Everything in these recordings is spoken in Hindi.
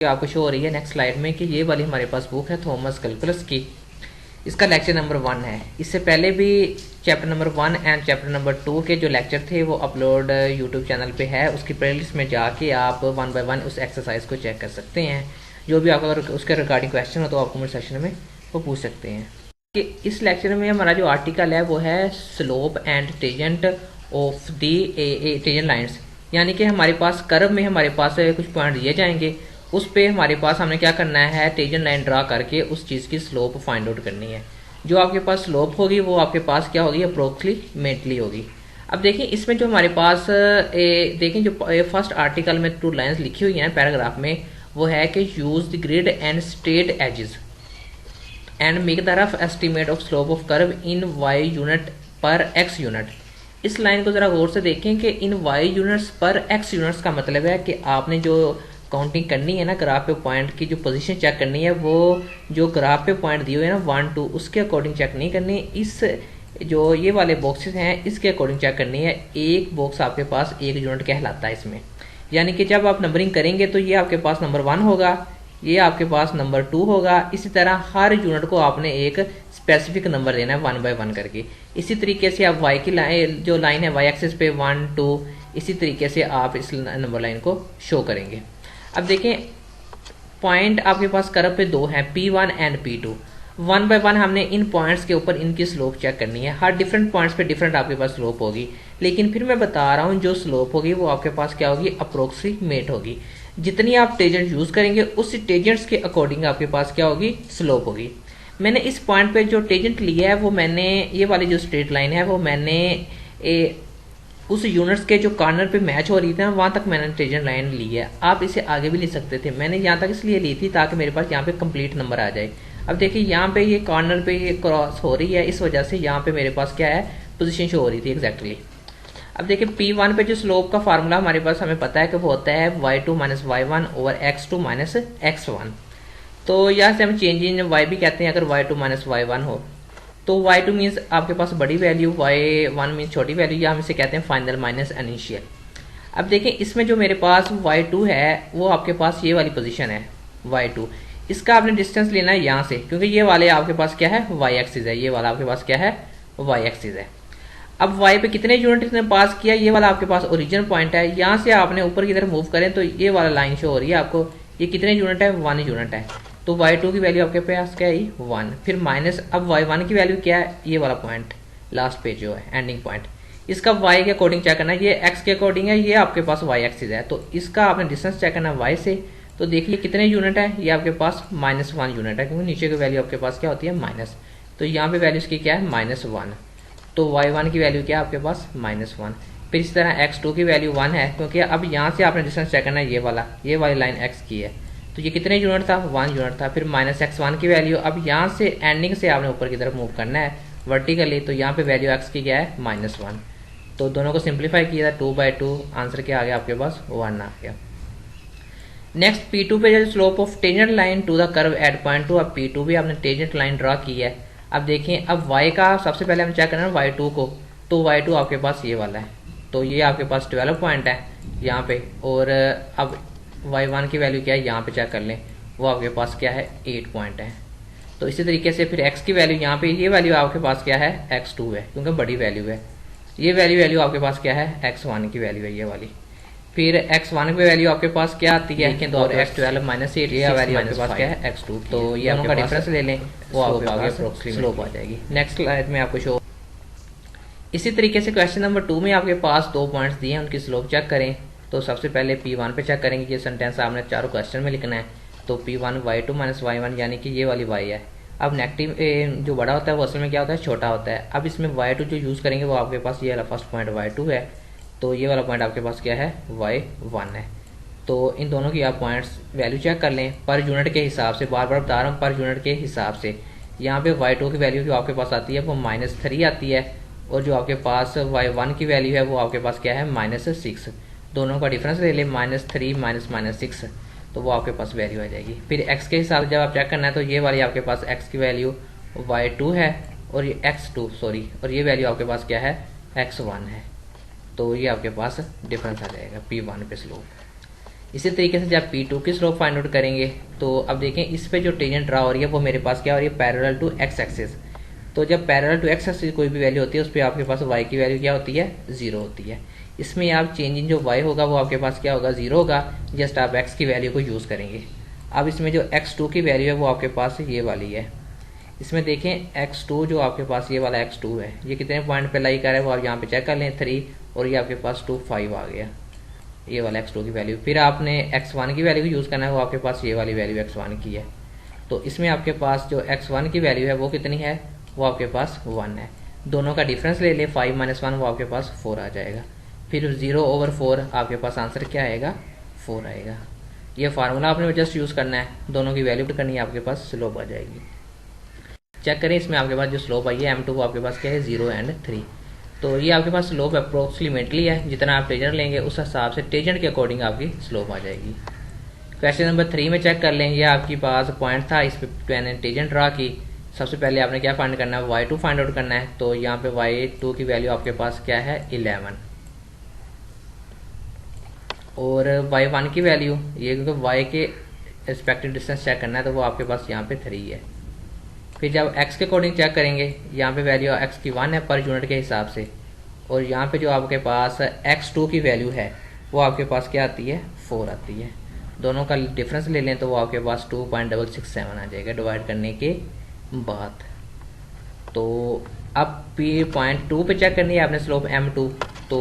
आपको शो हो रही है नेक्स्ट स्लाइड में कि ये वाली हमारे पास बुक है थॉमस कैलकुलस की। इसका लेक्चर नंबर 1 है। इससे पहले भी chapter number 1 and chapter number 2 के जो लेक्चर थे वो अपलोड यूट्यूब चैनल पे है। उसकी प्लेलिस्ट में जाके आप 1 बाय 1 उस एक्सरसाइज को चेक कर सकते हैं। जो भी आपका अगर उसके रिगार्डिंग क्वेश्चन हो तो आप कमेंट सेक्शन में वो पूछ सकते हैं। कि इस लेक्चर में हमारा जो आर्टिकल है वो है slope and tangent of the tangent lines, यानी कि हमारे पास कर्व में हमारे पास कुछ पॉइंट दिए जाएंगे, उस पे हमारे पास हमने क्या करना है, टेजेंट लाइन ड्रा करके उस चीज़ की स्लोप फाइंड आउट करनी है। जो आपके पास स्लोप होगी वो आपके पास क्या होगी, अप्रोक्सीमेटली होगी। अब देखिए इसमें जो हमारे पास देखें जो फर्स्ट आर्टिकल में 2 लाइंस लिखी हुई हैं पैराग्राफ में, वो है कि use the grid and straight edges and make the rough estimate of slope of curve in y unit पर एक्स यूनिट। इस लाइन को जरा गौर से देखें कि इन वाई यूनिट्स पर एक्स यूनिट्स का मतलब है कि आपने जो काउंटिंग करनी है ना, ग्राफ पे पॉइंट की जो पोजीशन चेक करनी है वो जो ग्राफ पे पॉइंट दिए हुए हैं ना 1 2 उसके अकॉर्डिंग चेक नहीं करनी। इस जो ये वाले बॉक्सेस हैं इसके अकॉर्डिंग चेक करनी है। एक बॉक्स आपके पास 1 यूनिट कहलाता है इसमें, यानी कि जब आप नंबरिंग करेंगे तो ये आपके पास नंबर 1 होगा, ये आपके पास नंबर 2 होगा। इसी तरह हर यूनिट को आपने एक स्पेसिफिक नंबर देना है 1 बाय 1 करके। इसी तरीके से आप वाई की लाइन जो लाइन है वाई एक्सिस पे 1 2 इसी तरीके से आप इस नंबर लाइन को शो करेंगे। अब देखें पॉइंट आपके पास कर्व पे 2 हैं, P1 एंड P2। 1 बाय 1 हमने इन पॉइंट्स के ऊपर इनकी स्लोप चेक करनी है। हर डिफरेंट पॉइंट्स पे डिफरेंट आपके पास स्लोप होगी, लेकिन फिर मैं बता रहा हूँ जो स्लोप होगी वो आपके पास क्या होगी, अप्रोक्सीमेट होगी। जितनी आप टेजेंट यूज करेंगे उस टेजेंट्स के अकॉर्डिंग आपके पास क्या होगी, स्लोप होगी। मैंने इस पॉइंट पे जो टेजेंट लिया है वो मैंने ये वाली जो स्ट्रेट लाइन है वो मैंने उस यूनिट्स के जो कॉर्नर पे मैच हो रही थी ना वहां तक मैंने टेजेंट लाइन ली है। आप इसे आगे भी ले सकते थे, मैंने यहाँ तक इसलिए ली थी ताकि मेरे पास यहाँ पे कंप्लीट नंबर आ जाए। अब देखिए यहाँ पे ये कॉर्नर पे ये क्रॉस हो रही है, इस वजह से यहाँ पे मेरे पास क्या है, पोजीशन शो हो रही थी एग्जैक्टली। अब देखिए P1 पे जो स्लोप का फार्मूला हमारे पास हमें पता है कि वो होता है y2 minus y1 over x2 minus x1। तो यहाँ से हम चेंज इन y भी कहते हैं अगर y2 माइनस y1 हो। तो y2 मीन्स आपके पास बड़ी वैल्यू, y1 मीन्स छोटी वैल्यू, या हम इसे कहते हैं फाइनल माइनस इनिशियल। अब देखें इसमें जो मेरे पास y2 है वो आपके पास ये वाली पोजीशन है y2। इसका आपने डिस्टेंस लेना है यहाँ से, क्योंकि ये वाले आपके पास क्या है, y एक्सिस है, ये वाला आपके पास क्या है, y एक्सिस है। अब y पे कितने यूनिट इसने पास किया, ये वाला आपके पास ओरिजिन पॉइंट है। यहाँ से आपने ऊपर की तरफ मूव करें तो ये वाला लाइन शो हो रही है आपको, ये कितने यूनिट है, 1 यूनिट है। तो y2 की वैल्यू आपके पास क्या है, 1। फिर माइनस अब y1 की वैल्यू क्या है, ये वाला पॉइंट लास्ट पे जो है एंडिंग पॉइंट, इसका y के अकॉर्डिंग चेक करना है, ये x के अकॉर्डिंग है, ये आपके पास y एक्सिस है। तो इसका आपने डिस्टेंस चेक करना है y से। तो देखिए कितने यूनिट है, ये आपके पास -1 यूनिट है, क्योंकि नीचे की वैल्यू आपके पास क्या होती है, माइनस। तो यहाँ पे वैल्यू इसकी क्या है, -1। तो y1 की वैल्यू क्या है आपके पास, -1। फिर इसी तरह x2 की वैल्यू 1 है, क्योंकि अब यहाँ से आपने डिस्टेंस चेक करना है, ये वाली लाइन x की है। तो ये कितने यूनिट था, 1 यूनिट था। फिर -x1 की वैल्यू, अब यहाँ से एंडिंग से आपने ऊपर की तरफ मूव करना है वर्टिकली, तो यहाँ पे वैल्यू x की क्या है, -1। तो दोनों को सिंप्लीफाई किया था 2 बाई 2, आंसर क्या आ गया आपके पास, 1 आ गया। नेक्स्ट P2 पे जो slope of tangent line to the curve at point 2, अब P2 भी आपने टेंजेंट लाइन ड्रा की है। अब देखें अब y का सबसे पहले हम चेक करना है y2 को, तो y2 आपके पास ये वाला है, तो ये आपके पास 12 पॉइंट है यहाँ पे। और अब y1 की वैल्यू क्या है, यहाँ पे चेक कर लें, वो आपके पास क्या है, 8 पॉइंट है। तो इसी तरीके से फिर x की वैल्यू यहाँ पे, ये वैल्यू आपके पास क्या है, x2 है, क्योंकि बड़ी वैल्यू है। ये वैल्यू आपके पास क्या है, x1 की वैल्यू है ये वाली। फिर x1 की वैल्यू आपके पास क्या आती है, और x12 माइनस 8, ये वैल्यू आपके पास क्या है, x2। तो ये दोनों का डिफरेंस ले लें, वो आपके पास स्लोप आ जाएगी। नेक्स्ट स्लाइड में आपको शो। इसी तरीके से क्वेश्चन नंबर 2 में आपके पास 2 पॉइंट्स दिए हैं, उनकी स्लोप चेक करें। तो सबसे पहले P1 पे चेक करेंगे, ये सेंटेंस आपने चारों क्वेश्चन में लिखना है। तो P1 y2 माइनस y1, यानी कि ये वाली y है। अब नेगेटिव जो बड़ा होता है वो असल में क्या होता है, छोटा होता है। अब इसमें y2 जो यूज़ करेंगे वो आपके पास ये वाला फर्स्ट पॉइंट y2 है, तो ये वाला पॉइंट आपके पास क्या है, y1 है। तो इन दोनों की आप पॉइंट्स वैल्यू चेक कर लें पर यूनिट के हिसाब से, बार बार बता रहा हूँ पर यूनिट के हिसाब से। यहाँ पे y2 की वैल्यू जो आपके पास आती है वो -3 आती है, और जो आपके पास y1 की वैल्यू है वो आपके पास क्या है, -6। दोनों का डिफरेंस ले लें, -3 माइनस -6, तो वो आपके पास वैल्यू आ जाएगी। फिर x के हिसाब से जब आप चेक करना है तो ये वाली आपके पास x की वैल्यू y2 है, और ये x2 सॉरी, और ये वैल्यू आपके पास क्या है, x1 है। तो ये आपके पास डिफरेंस आ जाएगा P1 पे स्लोप। इसी तरीके से जब P2 की स्लोप फाइंड आउट करेंगे तो अब देखें इस पे जो टेंजेंट ड्रा हो रही है वो मेरे पास क्या हो रही है, पैरेलल टू एक्स एक्सिस। तो जब पैरेलल टू एक्स एक्सिस कोई भी वैल्यू होती है उस पर आपके पास y की वैल्यू क्या होती है, 0 होती है। इसमें आप चेंजिंग जो y होगा वो आपके पास क्या होगा, 0 होगा। जस्ट आप x की वैल्यू को यूज़ करेंगे। अब इसमें जो x2 की वैल्यू है वो आपके पास ये वाली है। इसमें देखें x2 जो आपके पास ये वाला x2 है ये कितने पॉइंट पे लाई कर रहा है वो आप यहाँ पे चेक कर लें, 3, और ये आपके पास 2 5 आ गया ये वाला x2 की वैल्यू। फिर आपने x1 की वैल्यू को यूज़ करना है, वो आपके पास ये वाली वैल्यू x1 की है। तो इसमें आपके पास जो x1 की वैल्यू है वो कितनी है, वो आपके पास 1 है। दोनों का डिफरेंस ले लें 5 - 1, वो आपके पास 4 आ जाएगा। फिर 0/4 आपके पास आंसर क्या आएगा, 4 आएगा। ये फार्मूला आपने जस्ट यूज़ करना है, दोनों की वैल्यू करनी है, आपके पास स्लोप आ जाएगी। चेक करें इसमें आपके पास जो स्लोप आई है M2 वो आपके पास क्या है, 0 और 3। तो ये आपके पास स्लोप अप्रोक्सीमेटली है, जितना आप टेंजेंट लेंगे उस हिसाब से टेंजेंट के अकॉर्डिंग आपकी स्लोप आ जाएगी। क्वेश्चन नंबर 3 में चेक कर लें, ये आपके पास पॉइंट था, इस पर मैंने टेंजेंट ड्रा की। सबसे पहले आपने क्या फाइंड करना है, y2 फाइंड आउट करना है। तो यहाँ पे y2 की वैल्यू आपके पास क्या है, 11, और y1 की वैल्यू ये क्योंकि y के रिस्पेक्टिव डिस्टेंस चेक करना है तो वो आपके पास यहाँ पे 3 है। फिर जब x के अकॉर्डिंग चेक करेंगे, यहाँ पे वैल्यू x की 1 है पर यूनिट के हिसाब से, और यहाँ पे जो आपके पास x2 की वैल्यू है वो आपके पास क्या आती है, 4 आती है। दोनों का डिफरेंस ले लें तो वो आपके पास 2.667 आ जाएगा डिवाइड करने के बाद। तो अब P.2 पे चेक करनी है आपने स्लोप M2, तो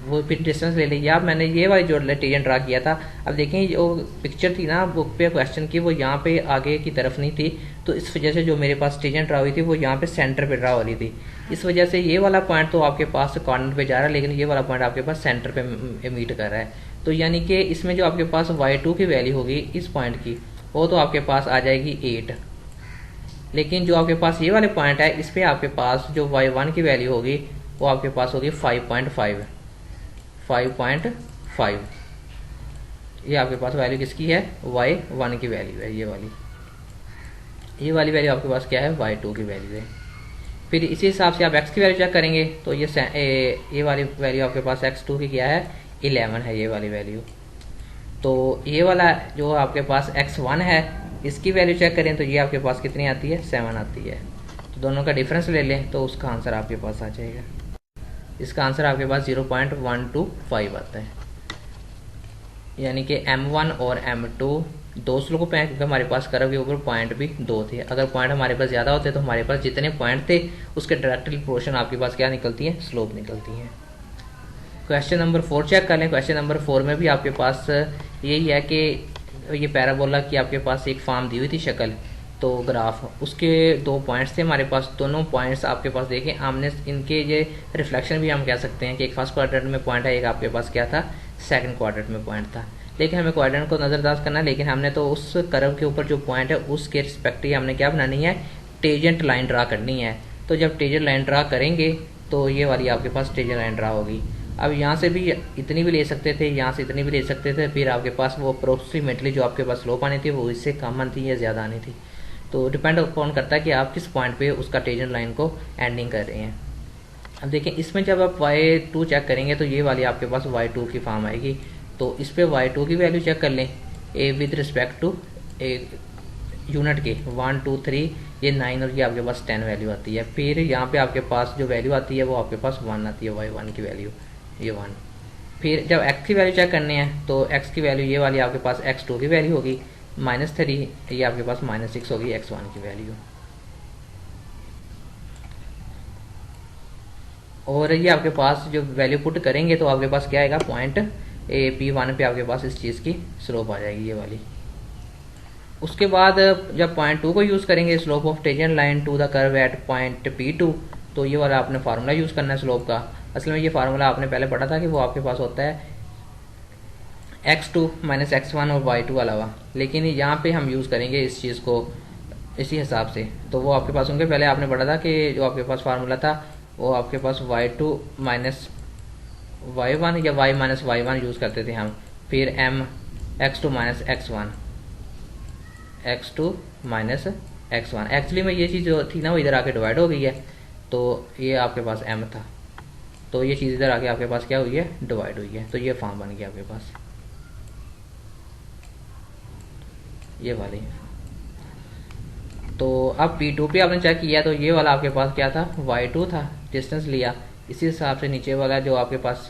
वो फिर डिस्टेंस ले लीजिए आप। मैंने ये वाली जो टेंजेंट ड्रा किया था, अब देखें जो पिक्चर थी ना बुक पे क्वेश्चन की, वो यहाँ पे आगे की तरफ नहीं थी, तो इस वजह से जो मेरे पास टेंजेंट ड्रा हुई थी वो यहाँ पे सेंटर पे ड्रा हो रही थी। इस वजह से ये वाला पॉइंट तो आपके पास कॉर्नर पे जा रहा है, लेकिन ये वाला पॉइंट आपके पास सेंटर पे मीट कर रहा है। तो यानी कि इसमें जो आपके पास y2 की वैल्यू होगी इस पॉइंट की, वो तो आपके पास आ जाएगी 8, लेकिन जो आपके पास ये वाले पॉइंट है इस पर आपके पास जो y1 की वैल्यू होगी वो आपके पास होगी 5.5। ये आपके पास वैल्यू किसकी है, y1 की वैल्यू है। ये वाली वैल्यू आपके पास क्या है, y2 की वैल्यू है। फिर इसी हिसाब से आप x की वैल्यू चेक करेंगे तो ये वाली वैल्यू आपके पास x2 की क्या है, 11 है ये वाली वैल्यू। तो ये वाला जो आपके पास x1 है इसकी वैल्यू चेक करें तो ये आपके पास कितनी आती है, 7 आती है। तो दोनों का डिफरेंस ले लें तो उसका आंसर आपके पास आ जाएगा। इसका आंसर आपके पास 0.125 आता है। यानी कि M1 और M2 दो स्लोप हैं, क्योंकि हमारे पास कर्व के ऊपर पॉइंट भी 2 थे। अगर पॉइंट हमारे पास ज़्यादा होते तो हमारे पास जितने पॉइंट थे उसके डायरेक्टली प्रोपोर्शन आपके पास क्या निकलती है, स्लोप निकलती है। क्वेश्चन नंबर 4 चेक कर लें। क्वेश्चन नंबर 4 में भी आपके पास यही है कि ये पैराबोला की आपके पास एक फॉर्म दी हुई थी शक्ल, तो ग्राफ उसके 2 पॉइंट्स थे हमारे पास। दोनों पॉइंट्स आपके पास देखें आमने, इनके ये रिफ्लेक्शन भी हम कह सकते हैं कि एक फर्स्ट क्वाड्रेंट में पॉइंट है, एक आपके पास क्या था, सेकंड क्वाड्रेंट में पॉइंट था। लेकिन हमें क्वाड्रेंट को नज़रअंदाज करना है, लेकिन हमने तो उस कर्व के ऊपर जो पॉइंट है उसके रिस्पेक्टिव हमने क्या बनानी है, टेंजेंट लाइन ड्रा करनी है। तो जब टेंजेंट लाइन ड्रा करेंगे तो ये वाली आपके पास टेंजेंट लाइन ड्रा होगी। अब यहाँ से भी इतनी भी ले सकते थे, यहाँ से इतनी भी ले सकते थे, फिर आपके पास वो अप्रोक्सीमेटली जो आपके पास स्लोप आनी थी वो इससे कम आनी थी या ज़्यादा आनी थी। तो डिपेंड अपॉन करता है कि आप किस पॉइंट पे उसका टेंजेंट लाइन को एंडिंग कर रहे हैं। अब देखें इसमें जब आप y2 चेक करेंगे तो ये वाली आपके पास y2 की फॉर्म आएगी। तो इस पर y2 की वैल्यू चेक कर लें a with respect to a unit के 1 2 3, ये 9 और ये आपके पास 10 वैल्यू आती है। फिर यहाँ पे आपके पास जो वैल्यू आती है वो आपके पास 1 आती है, y1 की वैल्यू ये 1। फिर जब x की वैल्यू चेक करनी है तो x की वैल्यू ये वाली आपके पास x2 की वैल्यू होगी -3, ये आपके पास -6 होगी x1 की वैल्यू। और ये आपके पास जो वैल्यू पुट करेंगे तो आपके पास क्या आएगा, पॉइंट P1 पे आपके पास इस चीज़ की स्लोप आ जाएगी ये वाली। उसके बाद जब पॉइंट 2 को यूज़ करेंगे, slope of tangent line to the curve at point P2, तो ये वाला आपने फार्मूला यूज़ करना है स्लोप का। असल में ये फार्मूला आपने पहले पढ़ा था कि वो आपके पास होता है x2 - x1 और y2 अलावा, लेकिन यहाँ पे हम यूज़ करेंगे इस चीज़ को इसी हिसाब से। तो वो आपके पास होंगे, पहले आपने पढ़ा था कि जो आपके पास फार्मूला था वो आपके पास y2 - y1 या y - y1 यूज़ करते थे हम। फिर m x2 - x1, x2 - x1। Actually में ये चीज़ जो थी ना वो इधर आके डिवाइड हो गई है, तो ये आपके पास m था, तो ये चीज़ इधर आके आपके पास क्या हुई है, डिवाइड हुई है। तो ये फॉर्म बन गया आपके पास। ये वाली। तो अब P2 पे आपने चेक किया तो ये वाला आपके पास क्या था, Y2 था, डिस्टेंस लिया। इसी हिसाब से नीचे वाला जो आपके पास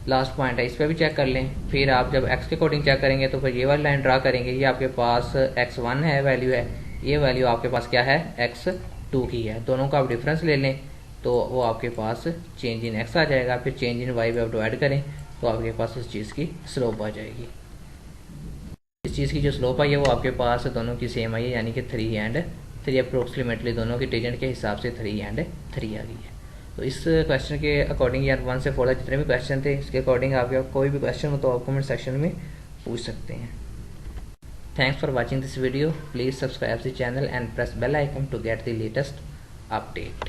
लास्ट पॉइंट है इस पर भी चेक कर लें। फिर आप जब x के अकॉर्डिंग चेक करेंगे तो फिर ये वाली लाइन ड्रा करेंगे। ये आपके पास x1 है वैल्यू है, ये वैल्यू आपके पास क्या है x2 की है। दोनों का आप डिफरेंस ले लें तो वो आपके पास चेंज इन x आ जाएगा। फिर चेंज इन y पे आप डिवाइड करें तो आपके पास उस चीज़ की स्लोप आ जाएगी। इस चीज़ की जो स्लोप आई है वो आपके पास दोनों की सेम आई है, यानी कि 3 एंड 3 अप्रोक्सीमेटली दोनों की टेंजेंट के हिसाब से 3 एंड 3 आ गई है। तो इस क्वेश्चन के अकॉर्डिंग यार 1 से 4 तक जितने भी क्वेश्चन थे इसके अकॉर्डिंग आपका कोई भी क्वेश्चन हो तो आप कमेंट सेक्शन में पूछ सकते हैं। Thanks for watching this video. Please subscribe the channel and press bell icon to get the latest update.